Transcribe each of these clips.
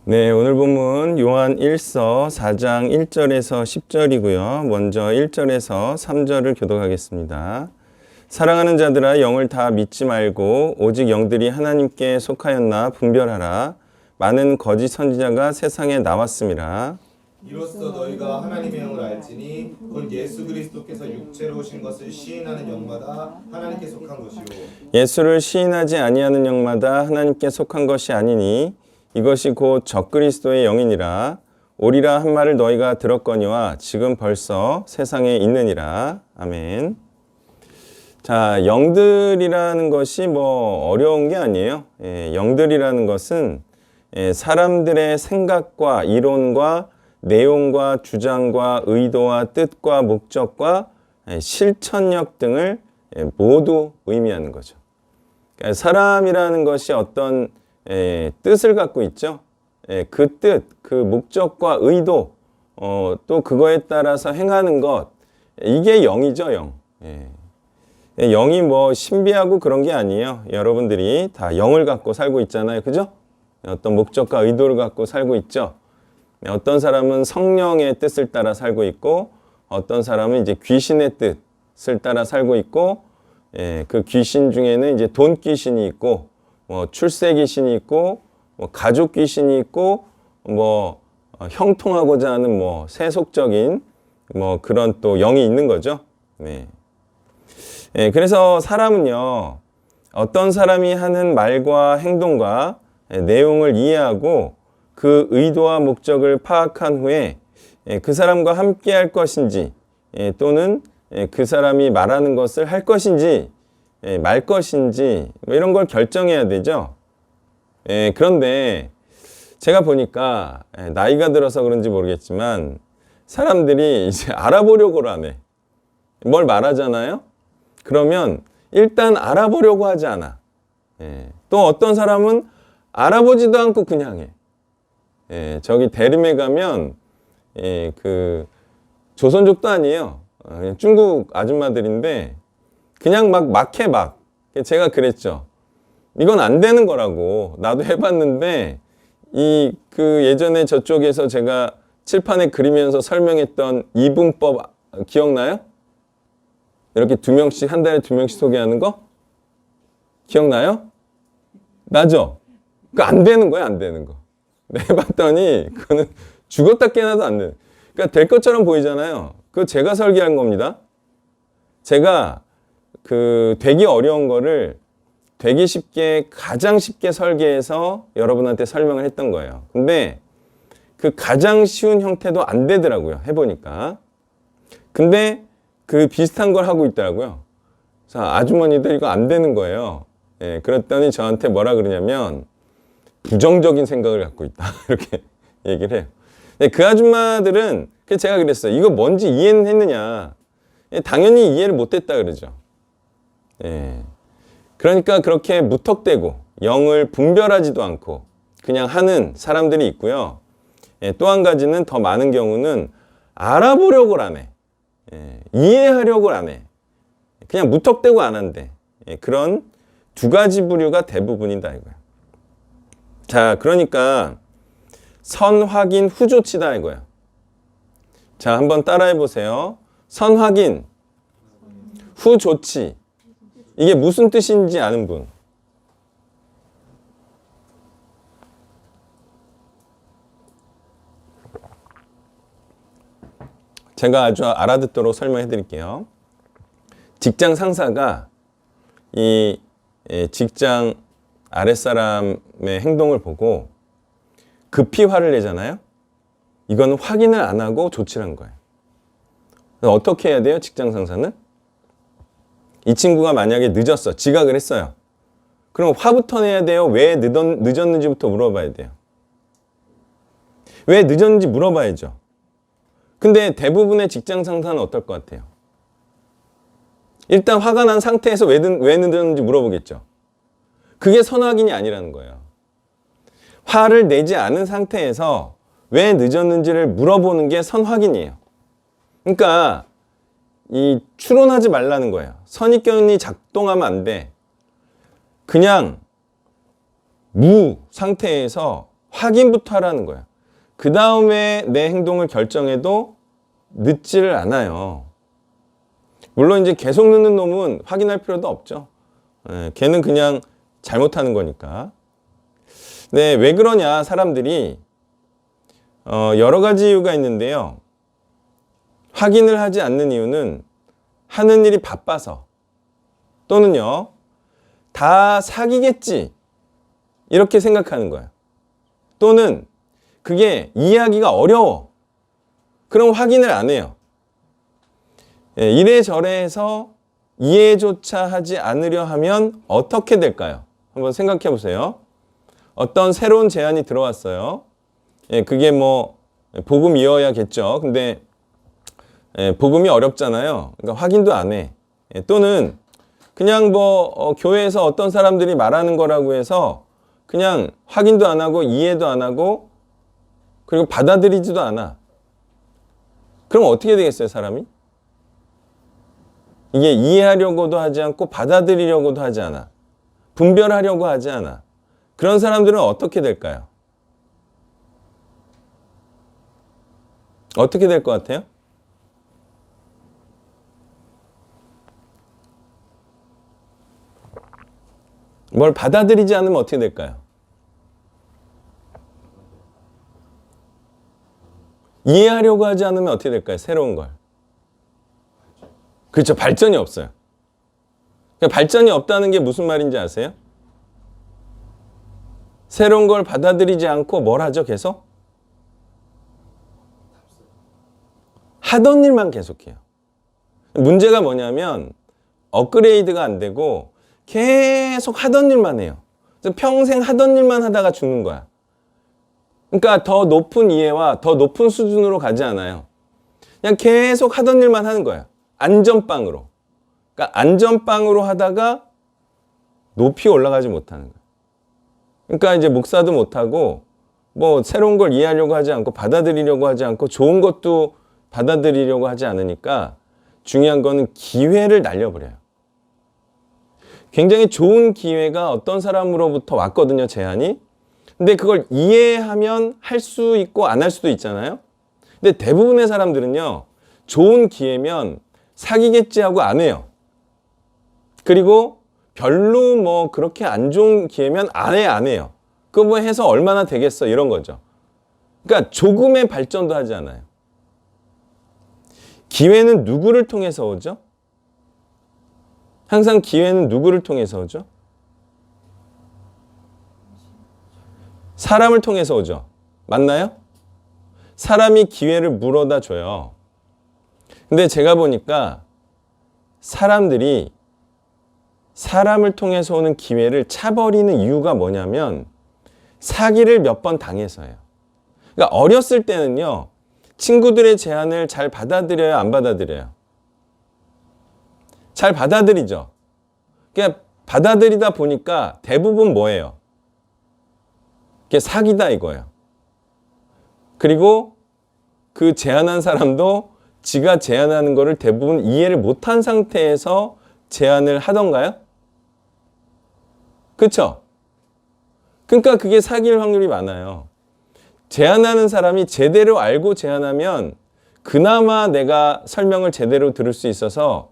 네, 오늘 본문 요한 1서 4장 1절에서 10절이고요. 먼저 1절에서 3절을 교독하겠습니다. 사랑하는 자들아, 영을 다 믿지 말고 오직 영들이 하나님께 속하였나 분별하라. 많은 거짓 선지자가 세상에 나왔음이라. 이로써 너희가 하나님의 영을 알지니 곧 예수 그리스도께서 육체로 오신 것을 시인하는 영마다 하나님께 속한 것이요 예수를 시인하지 아니하는 영마다 하나님께 속한 것이 아니니 이것이 곧 적그리스도의 영이니라. 오리라 한 말을 너희가 들었거니와 지금 벌써 세상에 있느니라. 아멘. 자, 영들이라는 것이 뭐 어려운 게 아니에요. 영들이라는 것은 사람들의 생각과 이론과 내용과 주장과 의도와 뜻과 목적과 실천력 등을 모두 의미하는 거죠. 그러니까 사람이라는 것이 어떤 뜻을 갖고 있죠. 그 뜻, 그 목적과 의도, 또 그거에 따라서 행하는 것, 이게 영이죠, 영. 영이 뭐 신비하고 그런 게 아니에요. 여러분들이 다 영을 갖고 살고 있잖아요. 그죠? 어떤 목적과 의도를 갖고 살고 있죠. 어떤 사람은 성령의 뜻을 따라 살고 있고, 어떤 사람은 이제 귀신의 뜻을 따라 살고 있고, 그 귀신 중에는 이제 돈 귀신이 있고, 뭐 출세 귀신이 있고, 뭐 가족 귀신이 있고, 뭐 형통하고자 하는 뭐 세속적인 뭐 그런 또 영이 있는 거죠. 네. 그래서 사람은요, 어떤 사람이 하는 말과 행동과 내용을 이해하고 그 의도와 목적을 파악한 후에 그 사람과 함께 할 것인지 또는 그 사람이 말하는 것을 할 것인지 말 것인지 뭐 이런 걸 결정해야 되죠. 그런데 제가 보니까 나이가 들어서 그런지 모르겠지만 사람들이 이제 알아보려고 하네. 뭘 말하잖아요. 그러면 일단 알아보려고 하지 않아. 또 어떤 사람은 알아보지도 않고 그냥 해. 저기 대림에 가면 그 조선족도 아니에요. 그냥 중국 아줌마들인데 그냥 막 해. 제가 그랬죠. 이건 안 되는 거라고. 나도 해봤는데 그 예전에 저쪽에서 제가 칠판에 그리면서 설명했던 이분법 기억나요? 이렇게 한 달에 2명씩 소개하는 거? 기억나요? 나죠? 그거 안 되는 거야, 안 되는 거. 해봤더니 그거는 죽었다 깨나도 안 되는. 그러니까 될 것처럼 보이잖아요. 그거 제가 설계한 겁니다. 제가 그 되기 어려운 거를 되기 쉽게, 가장 쉽게 설계해서 여러분한테 설명을 했던 거예요. 근데 그 가장 쉬운 형태도 안 되더라고요. 해보니까. 근데 그 비슷한 걸 하고 있더라고요. 그래서 아주머니들 이거 안 되는 거예요. 그랬더니 저한테 뭐라 그러냐면 부정적인 생각을 갖고 있다. 이렇게 얘기를 해요. 그 아줌마들은 제가 그랬어요. 이거 뭔지 이해는 했느냐. 당연히 이해를 못했다 그러죠. 그러니까 그렇게 무턱대고 영을 분별하지도 않고 그냥 하는 사람들이 있고요. 또 한 가지는 더 많은 경우는 알아보려고 안 해. 이해하려고 안 해. 그냥 무턱대고 안 한대. 그런 두 가지 부류가 대부분이다 이거야. 자, 그러니까 선 확인 후 조치다 이거야. 자, 한번 따라해 보세요. 선 확인 후 조치. 이게 무슨 뜻인지 아는 분? 제가 아주 알아듣도록 설명해 드릴게요. 직장 상사가 이 직장 아랫사람의 행동을 보고 급히 화를 내잖아요. 이거는 확인을 안 하고 조치를 한 거예요. 어떻게 해야 돼요? 직장 상사는? 이 친구가 만약에 늦었어. 지각을 했어요. 그럼 화부터 내야 돼요? 왜 늦었는지부터 물어봐야 돼요. 왜 늦었는지 물어봐야죠. 근데 대부분의 직장 상사는 어떨 것 같아요? 일단 화가 난 상태에서 왜 늦었는지 물어보겠죠. 그게 선확인이 아니라는 거예요. 화를 내지 않은 상태에서 왜 늦었는지를 물어보는 게 선확인이에요. 그러니까 이 추론하지 말라는 거예요. 선입견이 작동하면 안 돼. 그냥 무 상태에서 확인부터 하라는 거야. 그 다음에 내 행동을 결정해도 늦지를 않아요. 물론 이제 계속 늦는 놈은 확인할 필요도 없죠. 걔는 그냥 잘못하는 거니까. 네, 왜 그러냐, 사람들이. 여러 가지 이유가 있는데요. 확인을 하지 않는 이유는 하는 일이 바빠서, 또는요, 다 사기겠지, 이렇게 생각하는 거예요. 또는 그게 이해하기가 어려워. 그럼 확인을 안 해요. 이래저래 해서 이해조차 하지 않으려 하면 어떻게 될까요? 한번 생각해 보세요. 어떤 새로운 제안이 들어왔어요. 그게 뭐 복음이어야겠죠. 근데 복음이 어렵잖아요. 그러니까 확인도 안 해. 또는 그냥 뭐 교회에서 어떤 사람들이 말하는 거라고 해서 그냥 확인도 안 하고 이해도 안 하고 그리고 받아들이지도 않아. 그럼 어떻게 되겠어요, 사람이? 이게 이해하려고도 하지 않고 받아들이려고도 하지 않아. 분별하려고 하지 않아. 그런 사람들은 어떻게 될까요? 어떻게 될 것 같아요? 뭘 받아들이지 않으면 어떻게 될까요? 이해하려고 하지 않으면 어떻게 될까요? 새로운 걸. 그렇죠. 발전이 없어요. 그러니까 발전이 없다는 게 무슨 말인지 아세요? 새로운 걸 받아들이지 않고 뭘 하죠? 계속? 하던 일만 계속해요. 문제가 뭐냐면 업그레이드가 안 되고 계속 하던 일만 해요. 그래서 평생 하던 일만 하다가 죽는 거야. 그러니까 더 높은 이해와 더 높은 수준으로 가지 않아요. 그냥 계속 하던 일만 하는 거야. 안전빵으로. 그러니까 안전빵으로 하다가 높이 올라가지 못하는 거야. 그러니까 이제 목사도 못하고 뭐 새로운 걸 이해하려고 하지 않고 받아들이려고 하지 않고 좋은 것도 받아들이려고 하지 않으니까 중요한 거는 기회를 날려버려요. 굉장히 좋은 기회가 어떤 사람으로부터 왔거든요, 제안이. 근데 그걸 이해하면 할 수 있고 안 할 수도 있잖아요. 근데 대부분의 사람들은요, 좋은 기회면 사귀겠지 하고 안 해요. 그리고 별로 뭐 그렇게 안 좋은 기회면 안 해요. 그거 뭐 해서 얼마나 되겠어, 이런 거죠. 그러니까 조금의 발전도 하지 않아요. 기회는 누구를 통해서 오죠? 항상 기회는 누구를 통해서 오죠? 사람을 통해서 오죠. 맞나요? 사람이 기회를 물어다 줘요. 근데 제가 보니까 사람들이 사람을 통해서 오는 기회를 차버리는 이유가 뭐냐면 사기를 몇 번 당해서예요. 그러니까 어렸을 때는요, 친구들의 제안을 잘 받아들여요, 안 받아들여요? 잘 받아들이죠. 그냥 받아들이다 보니까 대부분 뭐예요? 그게 사기다 이거예요. 그리고 그 제안한 사람도 지가 제안하는 거를 대부분 이해를 못한 상태에서 제안을 하던가요? 그렇죠? 그러니까 그게 사기일 확률이 많아요. 제안하는 사람이 제대로 알고 제안하면 그나마 내가 설명을 제대로 들을 수 있어서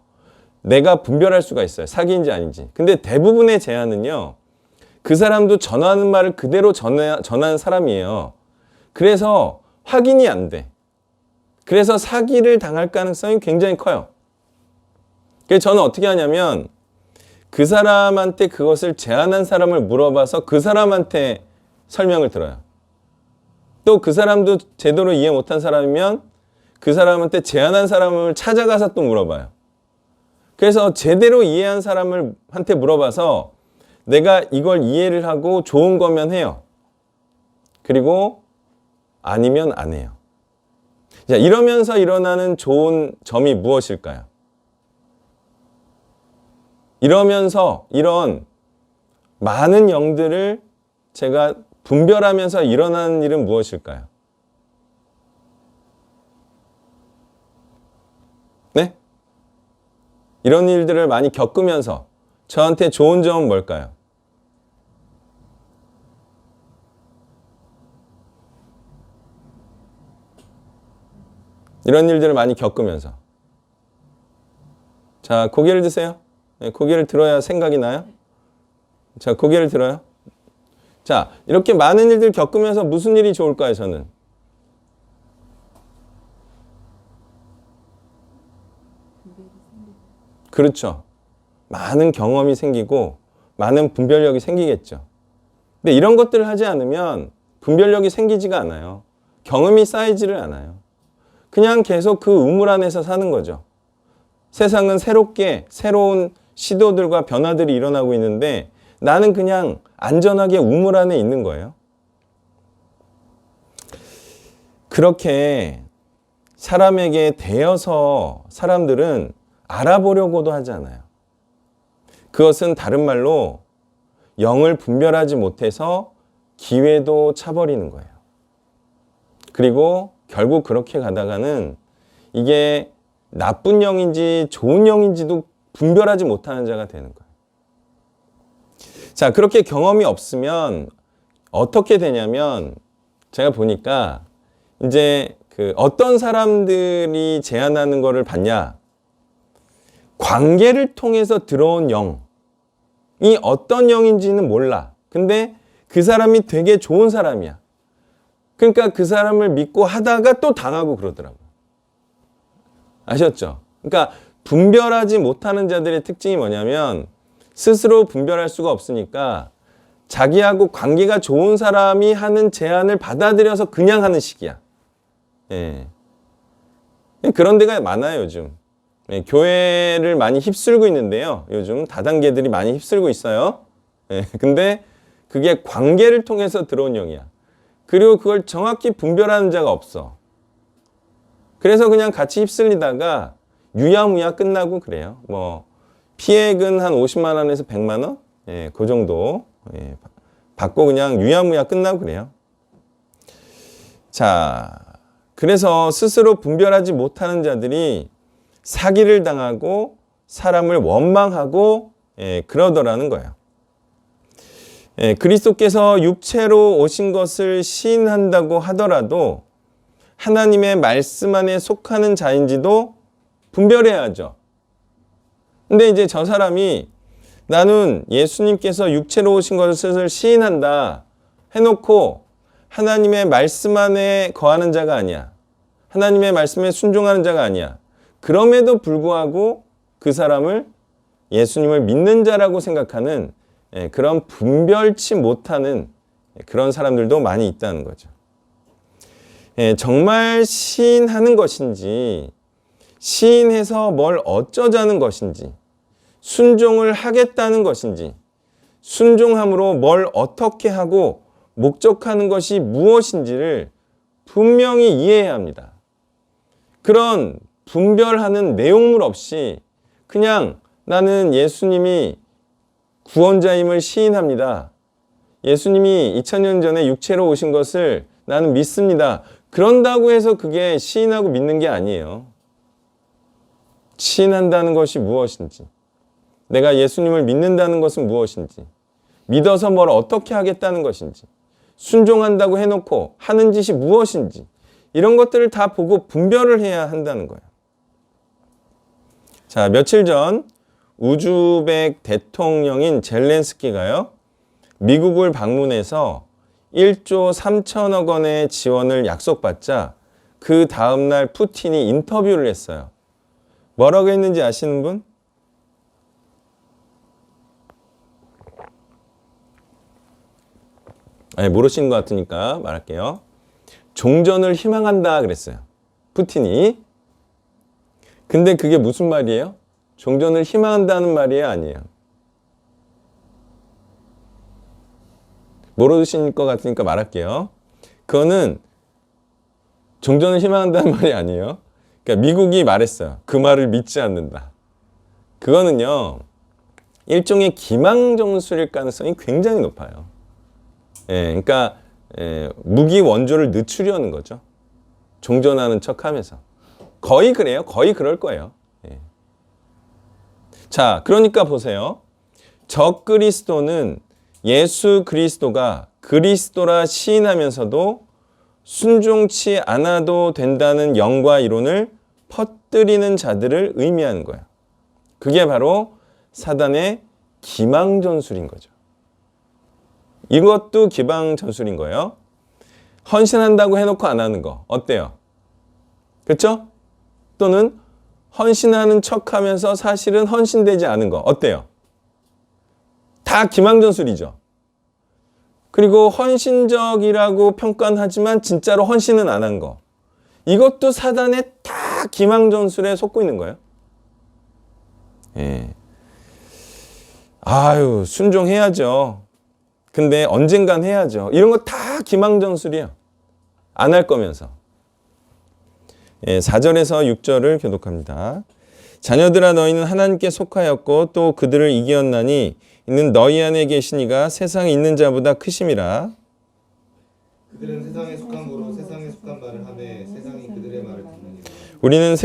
내가 분별할 수가 있어요. 사기인지 아닌지. 근데 대부분의 제안은요, 그 사람도 전하는 말을 그대로 전하는 사람이에요. 그래서 확인이 안 돼. 그래서 사기를 당할 가능성이 굉장히 커요. 그래서 저는 어떻게 하냐면 그 사람한테 그것을 제안한 사람을 물어봐서 그 사람한테 설명을 들어요. 또 그 사람도 제대로 이해 못한 사람이면 그 사람한테 제안한 사람을 찾아가서 또 물어봐요. 그래서 제대로 이해한 사람한테 물어봐서 내가 이걸 이해를 하고 좋은 거면 해요. 그리고 아니면 안 해요. 자, 이러면서 일어나는 좋은 점이 무엇일까요? 이러면서 이런 많은 영들을 제가 분별하면서 일어나는 일은 무엇일까요? 네? 이런 일들을 많이 겪으면서 저한테 좋은 점은 뭘까요? 이런 일들을 많이 겪으면서. 자, 고개를 드세요. 네, 고개를 들어야 생각이 나요. 자, 고개를 들어요. 자, 이렇게 많은 일들 겪으면서 무슨 일이 좋을까요, 저는? 그렇죠. 많은 경험이 생기고 많은 분별력이 생기겠죠. 근데 이런 것들을 하지 않으면 분별력이 생기지가 않아요. 경험이 쌓이지를 않아요. 그냥 계속 그 우물 안에서 사는 거죠. 세상은 새로운 시도들과 변화들이 일어나고 있는데 나는 그냥 안전하게 우물 안에 있는 거예요. 그렇게 사람에게 대여서 사람들은 알아보려고도 하지 않아요. 그것은 다른 말로 영을 분별하지 못해서 기회도 차버리는 거예요. 그리고 결국 그렇게 가다가는 이게 나쁜 영인지 좋은 영인지도 분별하지 못하는 자가 되는 거예요. 자, 그렇게 경험이 없으면 어떻게 되냐면 제가 보니까 이제 어떤 사람들이 제안하는 거를 봤냐? 관계를 통해서 들어온 영이 어떤 영인지는 몰라. 근데 그 사람이 되게 좋은 사람이야. 그러니까 그 사람을 믿고 하다가 또 당하고 그러더라고요. 아셨죠? 그러니까 분별하지 못하는 자들의 특징이 뭐냐면 스스로 분별할 수가 없으니까 자기하고 관계가 좋은 사람이 하는 제안을 받아들여서 그냥 하는 식이야. 예. 그런 데가 많아요, 요즘. 예, 교회를 많이 휩쓸고 있는데요. 요즘 다단계들이 많이 휩쓸고 있어요. 예, 근데 그게 관계를 통해서 들어온 영이야. 그리고 그걸 정확히 분별하는 자가 없어. 그래서 그냥 같이 휩쓸리다가 유야무야 끝나고 그래요. 뭐 피해액은 한 50만 원에서 100만 원? 예, 그 정도 받고 그냥 유야무야 끝나고 그래요. 자, 그래서 스스로 분별하지 못하는 자들이 사기를 당하고 사람을 원망하고 그러더라는 거예요. 그리스도께서 육체로 오신 것을 시인한다고 하더라도 하나님의 말씀 안에 속하는 자인지도 분별해야죠. 근데 이제 저 사람이 나는 예수님께서 육체로 오신 것을 시인한다 해놓고 하나님의 말씀 안에 거하는 자가 아니야. 하나님의 말씀에 순종하는 자가 아니야. 그럼에도 불구하고 그 사람을 예수님을 믿는 자라고 생각하는 그런 분별치 못하는 그런 사람들도 많이 있다는 거죠. 정말 시인하는 것인지, 시인해서 뭘 어쩌자는 것인지, 순종을 하겠다는 것인지, 순종함으로 뭘 어떻게 하고 목적하는 것이 무엇인지를 분명히 이해해야 합니다. 그런 분별하는 내용물 없이 그냥 나는 예수님이 구원자임을 시인합니다. 예수님이 2000년 전에 육체로 오신 것을 나는 믿습니다. 그런다고 해서 그게 시인하고 믿는 게 아니에요. 시인한다는 것이 무엇인지, 내가 예수님을 믿는다는 것은 무엇인지, 믿어서 뭘 어떻게 하겠다는 것인지, 순종한다고 해놓고 하는 짓이 무엇인지, 이런 것들을 다 보고 분별을 해야 한다는 거예요. 자, 며칠 전 우즈벡 대통령인 젤렌스키가요, 미국을 방문해서 1조 3천억 원의 지원을 약속받자 그 다음날 푸틴이 인터뷰를 했어요. 뭐라고 했는지 아시는 분? 모르시는 것 같으니까 말할게요. 종전을 희망한다 그랬어요. 푸틴이. 근데 그게 무슨 말이에요? 종전을 희망한다는 말이에요? 아니에요? 모르실 것 같으니까 말할게요. 그거는 종전을 희망한다는 말이 아니에요. 그러니까 미국이 말했어요. 그 말을 믿지 않는다. 그거는요, 일종의 기망정술일 가능성이 굉장히 높아요. 그러니까 무기 원조를 늦추려는 거죠. 종전하는 척하면서. 거의 그래요. 거의 그럴 거예요. 자, 그러니까 보세요. 적그리스도는 예수 그리스도가 그리스도라 시인하면서도 순종치 않아도 된다는 영과 이론을 퍼뜨리는 자들을 의미하는 거예요. 그게 바로 사단의 기망전술인 거죠. 이것도 기망전술인 거예요. 헌신한다고 해놓고 안 하는 거 어때요? 그렇죠? 또는 헌신하는 척하면서 사실은 헌신되지 않은 거 어때요? 다 기망전술이죠. 그리고 헌신적이라고 평가는 하지만 진짜로 헌신은 안 한 거. 이것도 사단의 다 기망전술에 속고 있는 거예요. 예. 아유, 순종해야죠. 근데 언젠간 해야죠. 이런 거 다 기망전술이에요. 안 할 거면서. 예, 4절에서 6절을 교독합니다. 자녀들아 너희는 하나님께 속하였고 또 그들을 이기었나니 이는 너희 안에 계신 이가 세상에 있는 자보다 크심이라. 그들은 세상에 속한 거로 세상에 속한 말을 하되 세상이 그들의 말을 듣느니라. 우리는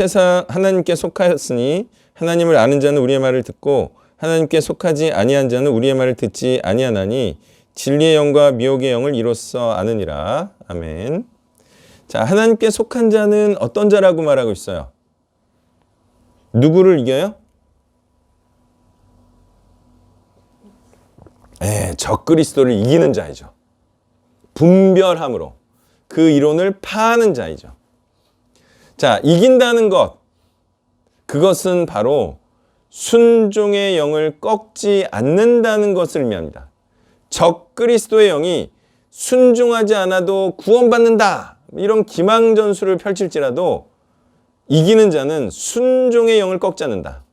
하나님께 속하였으니 하나님을 아는 자는 우리의 말을 듣고 하나님께 속하지 아니한 자는 우리의 말을 듣지 아니하나니 진리의 영과 미혹의 영을 이로써 아느니라. 아멘. 자, 하나님께 속한 자는 어떤 자라고 말하고 있어요? 누구를 이겨요? 적그리스도를 이기는 자이죠. 분별함으로 그 이론을 파는 자이죠. 자, 이긴다는 것, 그것은 바로 순종의 영을 꺾지 않는다는 것을 의미합니다. 적그리스도의 영이 순종하지 않아도 구원받는다, 이런 기망전술을 펼칠지라도 이기는 자는 순종의 영을 꺾지 않는다.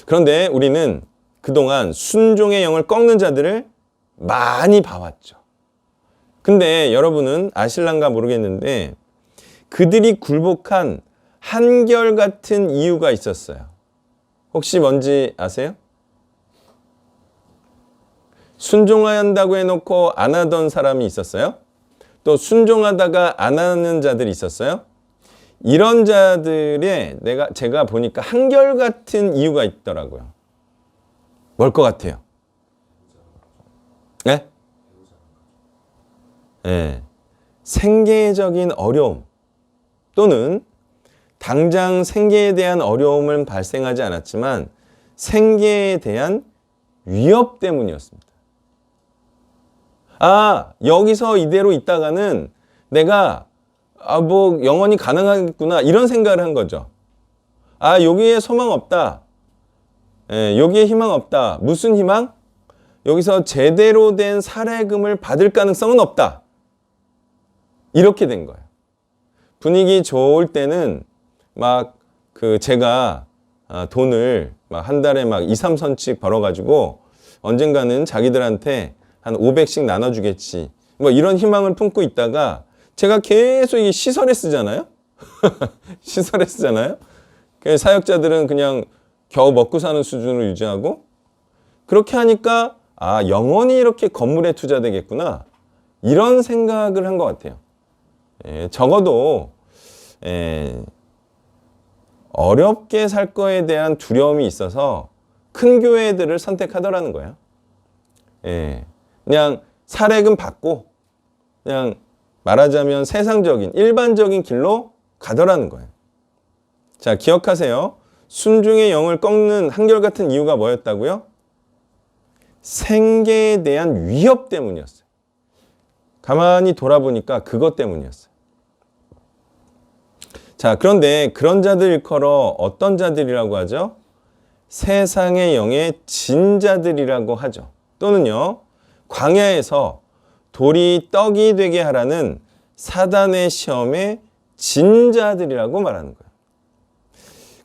그런데 우리는 그동안 순종의 영을 꺾는 자들을 많이 봐왔죠. 근데 여러분은 아실란가 모르겠는데 그들이 굴복한 한결같은 이유가 있었어요. 혹시 뭔지 아세요? 순종해야 한다고 해놓고 안 하던 사람이 있었어요? 또 순종하다가 안 하는 자들이 있었어요? 이런 자들의 제가 보니까 한결같은 이유가 있더라고요. 뭘 것 같아요? 네? 네. 생계적인 어려움 또는 당장 생계에 대한 어려움은 발생하지 않았지만 생계에 대한 위협 때문이었습니다. 여기서 이대로 있다가는 내가 영원히 가능하겠구나 이런 생각을 한 거죠. 여기에 소망 없다. 여기에 희망 없다. 무슨 희망? 여기서 제대로 된 살해금을 받을 가능성은 없다. 이렇게 된 거예요. 분위기 좋을 때는 제가 돈을 한 달에 2, 3선씩 벌어가지고 언젠가는 자기들한테 한 500씩 나눠주겠지. 이런 희망을 품고 있다가 제가 계속 이 시설에 쓰잖아요. 시설에 쓰잖아요. 사역자들은 그냥 겨우 먹고 사는 수준으로 유지하고 그렇게 하니까 영원히 이렇게 건물에 투자되겠구나. 이런 생각을 한 것 같아요. 적어도 어렵게 살 거에 대한 두려움이 있어서 큰 교회들을 선택하더라는 거예요. 그냥 사례금 받고 그냥 말하자면 세상적인 일반적인 길로 가더라는 거예요. 자, 기억하세요. 순종의 영을 꺾는 한결같은 이유가 뭐였다고요? 생계에 대한 위협 때문이었어요. 가만히 돌아보니까 그것 때문이었어요. 자, 그런데 그런 자들 일컬어 어떤 자들이라고 하죠? 세상의 영의 진자들이라고 하죠. 또는요, 광야에서 돌이 떡이 되게 하라는 사단의 시험의 진자들이라고 말하는 거예요.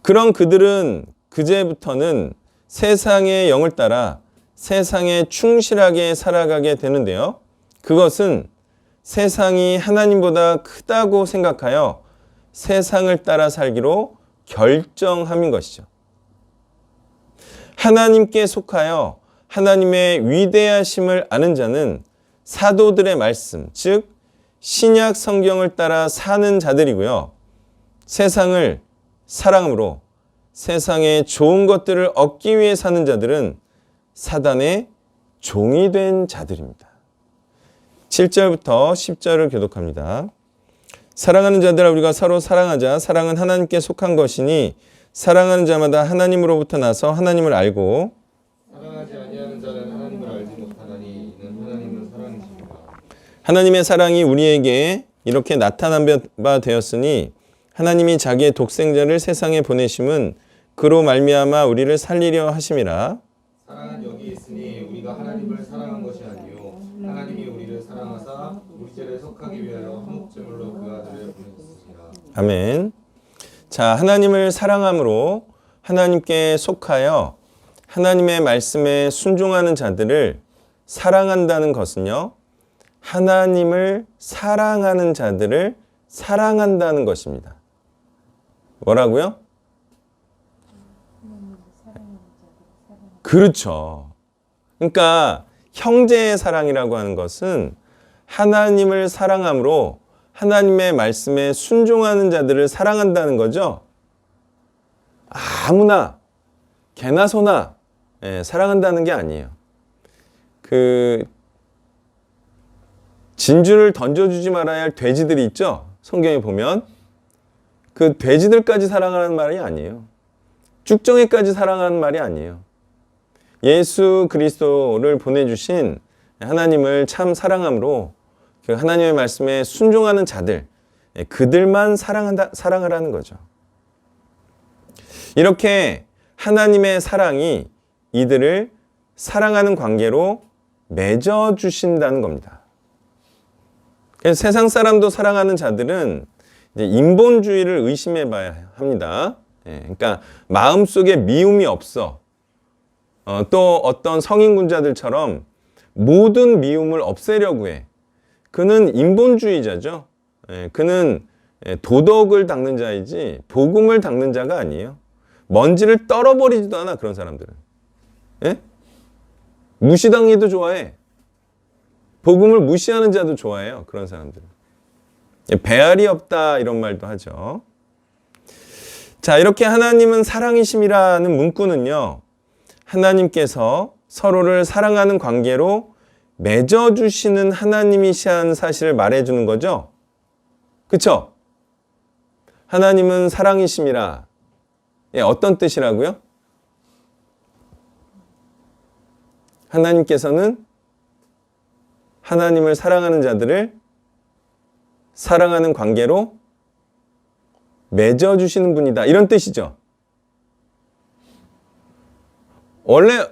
그런 그들은 그제부터는 세상의 영을 따라 세상에 충실하게 살아가게 되는데요. 그것은 세상이 하나님보다 크다고 생각하여 세상을 따라 살기로 결정함인 것이죠. 하나님께 속하여 하나님의 위대하심을 아는 자는 사도들의 말씀, 즉 신약 성경을 따라 사는 자들이고요. 세상을 사랑으로 세상의 좋은 것들을 얻기 위해 사는 자들은 사단의 종이 된 자들입니다. 7절부터 10절을 교독합니다. 사랑하는 자들아 우리가 서로 사랑하자. 사랑은 하나님께 속한 것이니 사랑하는 자마다 하나님으로부터 나서 하나님을 알고 사랑하지 아니하는 자는 하나님을 알지 못하나니 이는 하나님은 사랑이십니다. 하나님의 사랑이 우리에게 이렇게 나타난 바 되었으니 하나님이 자기의 독생자를 세상에 보내심은 그로 말미암아 우리를 살리려 하심이라. 사랑은 여기 있으니 우리가 하나님을 사랑한 것이 아니요 하나님이 우리를 사랑하사 우리 죄를 속하기 위하여 한목제물로 그 아들을 보내셨습니다. 아멘. 자, 하나님을 사랑함으로 하나님께 속하여 하나님의 말씀에 순종하는 자들을 사랑한다는 것은요, 하나님을 사랑하는 자들을 사랑한다는 것입니다. 뭐라고요? 그렇죠. 그러니까 형제의 사랑이라고 하는 것은 하나님을 사랑함으로 하나님의 말씀에 순종하는 자들을 사랑한다는 거죠. 아무나 개나 소나 사랑한다는 게 아니에요. 진주를 던져주지 말아야 할 돼지들이 있죠. 성경에 보면 그 돼지들까지 사랑하는 말이 아니에요. 쭉정이까지 사랑하는 말이 아니에요. 예수 그리스도를 보내주신 하나님을 참 사랑함으로 그 하나님의 말씀에 순종하는 자들, 그들만 사랑하라는 거죠. 이렇게 하나님의 사랑이 이들을 사랑하는 관계로 맺어주신다는 겁니다. 그래서 세상 사람도 사랑하는 자들은 이제 인본주의를 의심해 봐야 합니다. 그러니까 마음속에 미움이 없어. 또 어떤 성인군자들처럼 모든 미움을 없애려고 해. 그는 인본주의자죠. 그는 도덕을 닦는 자이지 복음을 닦는 자가 아니에요. 먼지를 떨어버리지도 않아, 그런 사람들은. 무시당해도 좋아해. 복음을 무시하는 자도 좋아해요, 그런 사람들은. 배알이 없다 이런 말도 하죠. 자, 이렇게 하나님은 사랑이심이라는 문구는요, 하나님께서 서로를 사랑하는 관계로 맺어주시는 하나님이시라는 사실을 말해주는 거죠. 그쵸? 하나님은 사랑이심이라. 어떤 뜻이라고요? 하나님께서는 하나님을 사랑하는 자들을 사랑하는 관계로 맺어주시는 분이다. 이런 뜻이죠. 원래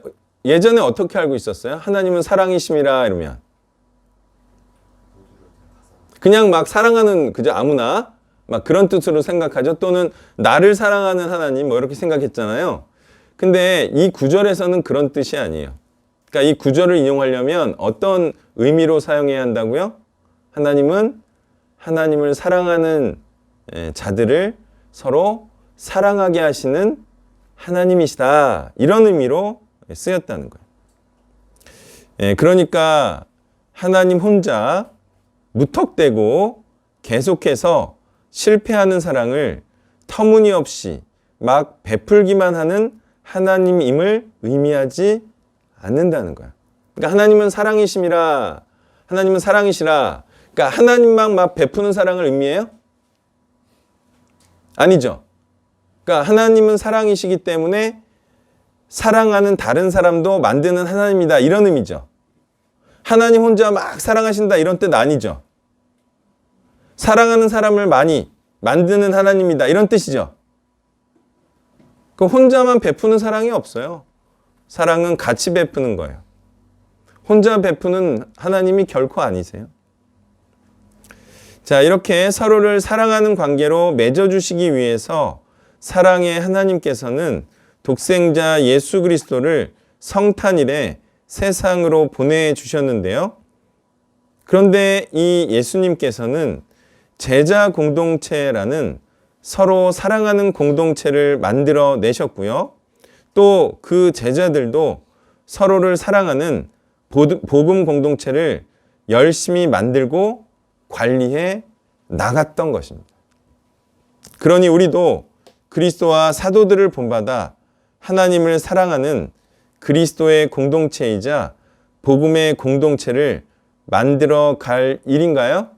예전에 어떻게 알고 있었어요? 하나님은 사랑이심이라 이러면 그냥 막 사랑하는 그저 아무나 막 그런 뜻으로 생각하죠. 또는 나를 사랑하는 하나님 뭐 이렇게 생각했잖아요. 근데 이 구절에서는 그런 뜻이 아니에요. 그러니까 이 구절을 인용하려면 어떤 의미로 사용해야 한다고요? 하나님은 하나님을 사랑하는 자들을 서로 사랑하게 하시는 하나님이시다. 이런 의미로 쓰였다는 거예요. 그러니까 하나님 혼자 무턱대고 계속해서 실패하는 사랑을 터무니없이 막 베풀기만 하는 하나님임을 의미하지 않는다는 거야. 그러니까 하나님은 사랑이심이라, 하나님은 사랑이시라. 그러니까 하나님만 막 베푸는 사랑을 의미해요? 아니죠. 그러니까 하나님은 사랑이시기 때문에 사랑하는 다른 사람도 만드는 하나님이다. 이런 의미죠. 하나님 혼자 막 사랑하신다. 이런 뜻 아니죠. 사랑하는 사람을 많이 만드는 하나님이다. 이런 뜻이죠. 그 혼자만 베푸는 사랑이 없어요. 사랑은 같이 베푸는 거예요. 혼자 베푸는 하나님이 결코 아니세요. 자, 이렇게 서로를 사랑하는 관계로 맺어주시기 위해서 사랑의 하나님께서는 독생자 예수 그리스도를 성탄일에 세상으로 보내주셨는데요. 그런데 이 예수님께서는 제자 공동체라는 서로 사랑하는 공동체를 만들어 내셨고요. 또 그 제자들도 서로를 사랑하는 복음 공동체를 열심히 만들고 관리해 나갔던 것입니다. 그러니 우리도 그리스도와 사도들을 본받아 하나님을 사랑하는 그리스도의 공동체이자 복음의 공동체를 만들어 갈 일인가요?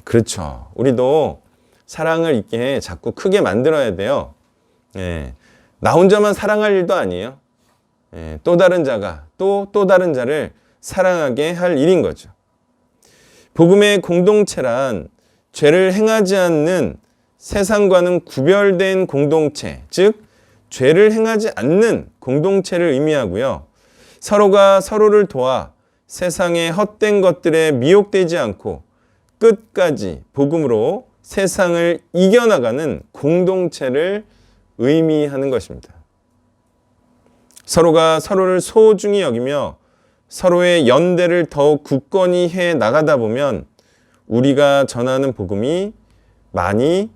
그렇죠. 우리도 사랑을 있게 자꾸 크게 만들어야 돼요. 예, 나 혼자만 사랑할 일도 아니에요. 예, 또 다른 자가 또 다른 자를 사랑하게 할 일인 거죠. 복음의 공동체란 죄를 행하지 않는 세상과는 구별된 공동체, 즉 죄를 행하지 않는 공동체를 의미하고요. 서로가 서로를 도와 세상의 헛된 것들에 미혹되지 않고 끝까지 복음으로 세상을 이겨나가는 공동체를 의미하는 것입니다. 서로가 서로를 소중히 여기며 서로의 연대를 더욱 굳건히 해 나가다 보면 우리가 전하는 복음이 많이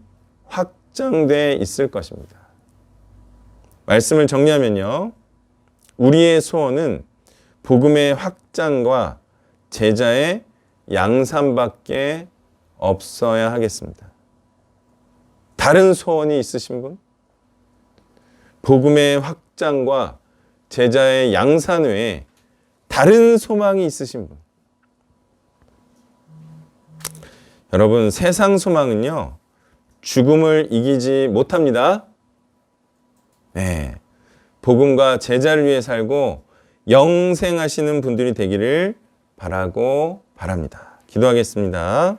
확장돼 있을 것입니다. 말씀을 정리하면요. 우리의 소원은 복음의 확장과 제자의 양산밖에 없어야 하겠습니다. 다른 소원이 있으신 분? 복음의 확장과 제자의 양산 외에 다른 소망이 있으신 분? 여러분, 세상 소망은요, 죽음을 이기지 못합니다. 네, 복음과 제자를 위해 살고 영생하시는 분들이 되기를 바라고 바랍니다. 기도하겠습니다.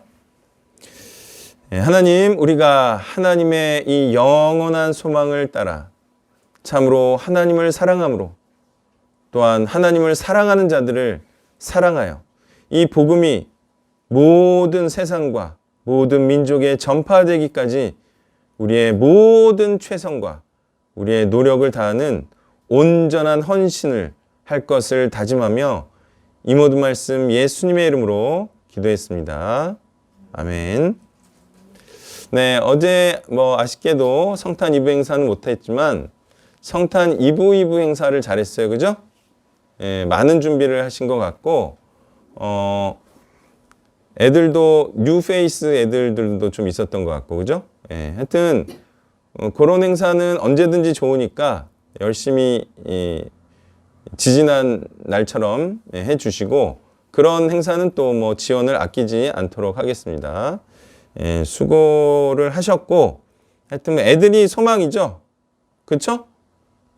네, 하나님, 우리가 하나님의 이 영원한 소망을 따라 참으로 하나님을 사랑함으로 또한 하나님을 사랑하는 자들을 사랑하여 이 복음이 모든 세상과 모든 민족에 전파되기까지 우리의 모든 최선과 우리의 노력을 다하는 온전한 헌신을 할 것을 다짐하며 이 모든 말씀 예수님의 이름으로 기도했습니다. 아멘. 네, 어제 아쉽게도 성탄 2부 행사는 못했지만 성탄 2부 행사를 잘했어요. 그죠? 예, 많은 준비를 하신 것 같고 애들도 뉴페이스 애들도 좀 있었던 것 같고 그죠? 예, 하여튼 그런 행사는 언제든지 좋으니까 열심히 지지난 날처럼 해주시고 그런 행사는 또 지원을 아끼지 않도록 하겠습니다. 예, 수고를 하셨고 하여튼 애들이 소망이죠. 그렇죠?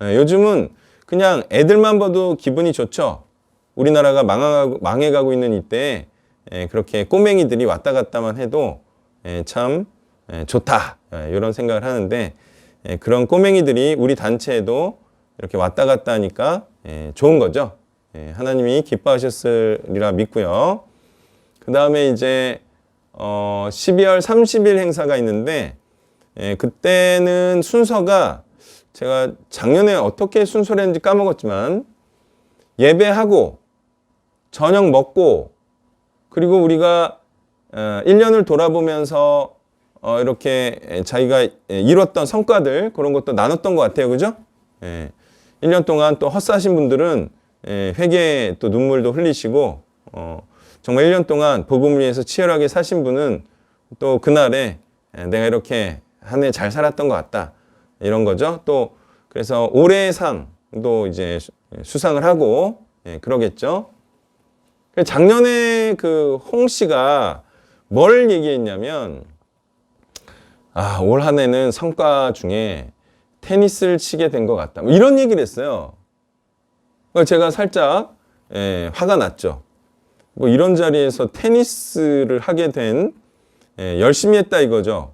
예, 요즘은 그냥 애들만 봐도 기분이 좋죠. 우리나라가 망해가고 있는 이때에 그렇게 꼬맹이들이 왔다 갔다만 해도 참 좋다 이런 생각을 하는데 그런 꼬맹이들이 우리 단체에도 이렇게 왔다 갔다 하니까 좋은 거죠. 하나님이 기뻐하셨으리라 믿고요. 그 다음에 이제 12월 30일 행사가 있는데 그때는 순서가 제가 작년에 어떻게 순서를 했는지 까먹었지만 예배하고 저녁 먹고 그리고 우리가 1년을 돌아보면서 이렇게 자기가 이뤘던 성과들 그런 것도 나눴던 것 같아요. 그죠? 1년 동안 또 헛사신 분들은 회개에 또 눈물도 흘리시고 정말 1년 동안 복음을 위해서 치열하게 사신 분은 또 그날에 내가 이렇게 한 해 잘 살았던 것 같다. 이런 거죠. 또 그래서 올해의 상도 이제 수상을 하고 그러겠죠. 작년에 그 홍 씨가 뭘 얘기했냐면 올 한 해는 성과 중에 테니스를 치게 된 것 같다. 이런 얘기를 했어요. 제가 살짝 화가 났죠. 이런 자리에서 테니스를 하게 된 열심히 했다 이거죠.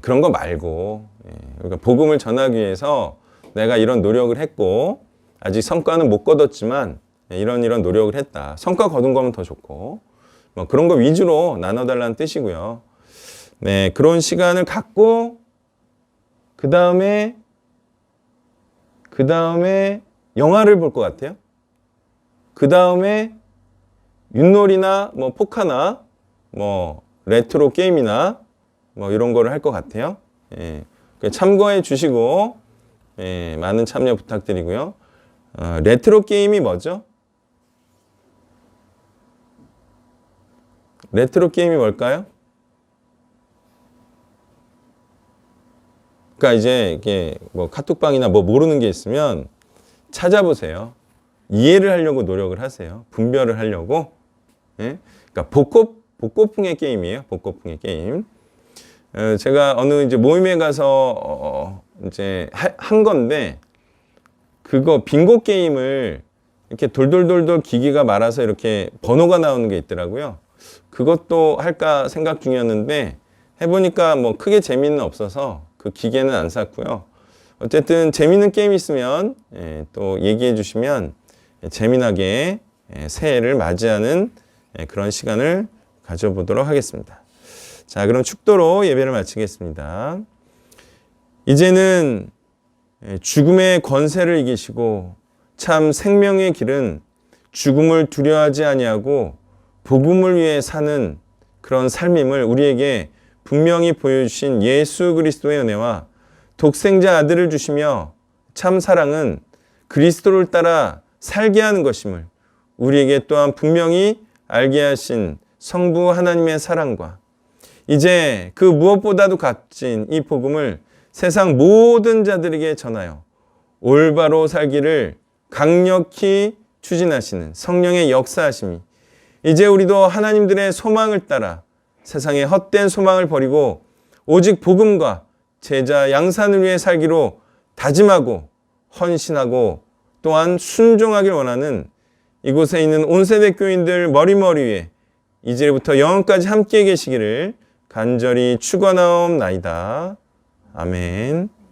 그런 거 말고 그러니까 복음을 전하기 위해서 내가 이런 노력을 했고 아직 성과는 못 거뒀지만 이런 노력을 했다. 성과 거둔 거면 더 좋고 그런 거 위주로 나눠달라는 뜻이고요. 네, 그런 시간을 갖고 그 다음에 영화를 볼 것 같아요. 그 다음에 윷놀이나 포카나 레트로 게임이나 이런 거를 할 것 같아요. 참고해 주시고 많은 참여 부탁드리고요. 레트로 게임이 뭐죠? 레트로 게임이 뭘까요? 그러니까 이제 이게 카톡방이나 모르는 게 있으면 찾아보세요. 이해를 하려고 노력을 하세요. 분별을 하려고. 예? 그러니까 복고풍의 게임이에요. 복고풍의 게임. 제가 어느 이제 모임에 가서 이제 한 건데, 그거 빙고 게임을 이렇게 돌돌돌돌 기기가 말아서 이렇게 번호가 나오는 게 있더라고요. 그것도 할까 생각 중이었는데 해보니까 뭐 크게 재미는 없어서 그 기계는 안 샀고요. 어쨌든 재미있는 게임 있으면 또 얘기해 주시면 재미나게 새해를 맞이하는 그런 시간을 가져보도록 하겠습니다. 자, 그럼 축도로 예배를 마치겠습니다. 이제는 죽음의 권세를 이기시고 참 생명의 길은 죽음을 두려워하지 아니하고 복음을 위해 사는 그런 삶임을 우리에게 분명히 보여주신 예수 그리스도의 은혜와 독생자 아들을 주시며 참 사랑은 그리스도를 따라 살게 하는 것임을 우리에게 또한 분명히 알게 하신 성부 하나님의 사랑과 이제 그 무엇보다도 값진 이 복음을 세상 모든 자들에게 전하여 올바로 살기를 강력히 추진하시는 성령의 역사하심이 이제 우리도 하나님들의 소망을 따라 세상의 헛된 소망을 버리고 오직 복음과 제자 양산을 위해 살기로 다짐하고 헌신하고 또한 순종하길 원하는 이곳에 있는 온 세대 교인들 머리머리 위에 이제부터 영원까지 함께 계시기를 간절히 축원하옵나이다. 아멘.